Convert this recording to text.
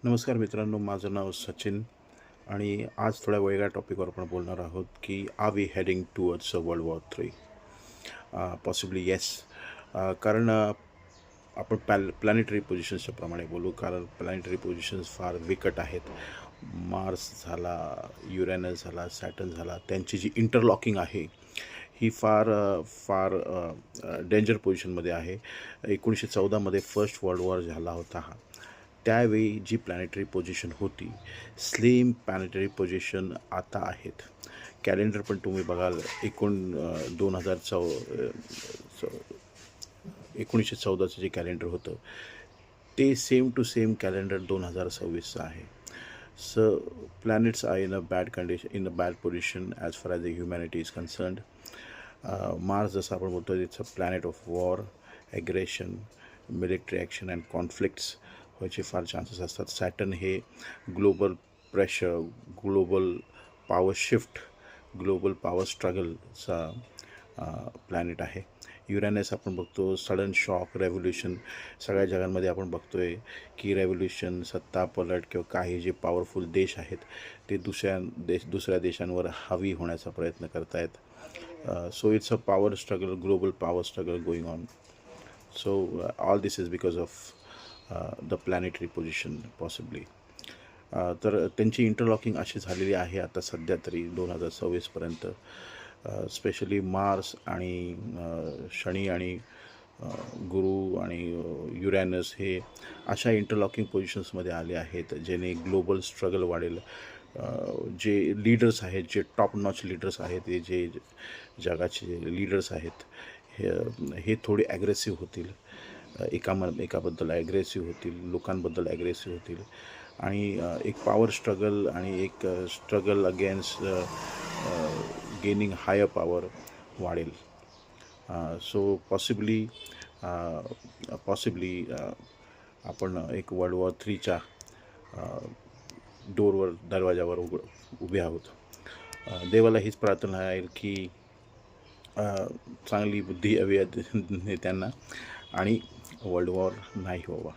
नमस्कार मित्रांनो, माझं नाव सचिन आणि आज थोड्या वेगळ्या टॉपिकवर आपण बोलणार आहोत की are we heading towards world war 3. Possibly yes. कारण आपण प्लॅनेटरी पोझिशन्सच्या प्रमाणे बोलू, कारण प्लॅनेटरी पोझिशन्स फार विकट आहेत. मार्स झाला, युरेनस झाला, सॅटर्न झाला, त्यांची जी इंटरलॉकिंग आहे ही फार डेंजर पोझिशनमध्ये आहे. 1914मध्ये फर्स्ट वर्ल्ड वॉर झाला होता हा. त्यावेळी जी प्लॅनेटरी पोझिशन होती, स्लिम प्लॅनेटरी पोझिशन आता आहेत. कॅलेंडर पण तुम्ही बघाल, 1914चं जे कॅलेंडर होतं ते सेम टू सेम कॅलेंडर 2026चं आहे. So planets are in a bad condition, in a bad position as far as the humanity is concerned. Mars जसं आपण बोलतो, it's a planet of war, aggression, military action and conflicts व्हायचे फार chances असतात. Saturn हे global pressure, global power shift, global power स्ट्रगलचा planet आहे. Uranus आपण बघतो सडन शॉक, रेव्होल्युशन. सगळ्या जगांमध्ये आपण बघतो आहे की रेव्होल्युशन, सत्ता पलट किंवा काही जे पॉवरफुल देश आहेत ते दुसऱ्या देशांवर हावी होण्याचा प्रयत्न करत आहेत. So it's a power struggle, global power struggle going on. So all this is because of the planetary position possibly. तर त्यांची इंटरलॉकिंग अशी झालेली आहे आता सध्या तरी 2026पर्यंत. स्पेशली मार्स आणि शनी आणि गुरु आणि युरॅनस हे अशा इंटरलॉकिंग पोझिशन्समध्ये आले आहेत ज्याने ग्लोबल स्ट्रगल वाढेल. जे लीडर्स आहेत, जे टॉप नॉच लीडर्स आहेत, हे जे जगाचे लीडर्स आहेत, हे थोडे ॲग्रेसिव्ह होतील. एकाबद्दल ॲग्रेसिव्ह होतील, लोकांबद्दल ॲग्रेसिव्ह होतील आणि एक पॉवर स्ट्रगल आणि एक struggle against gaining higher power वाढेल. सो पॉसिबली आपण एक वर्ल्ड वॉर 3च्या दरवाजावर उभे आहोत. देवाला हीच प्रार्थना आहे की चांगली बुद्धी हवी आहे नेत्यांना आणि वर्ल्ड वॉर नाही व्हावा.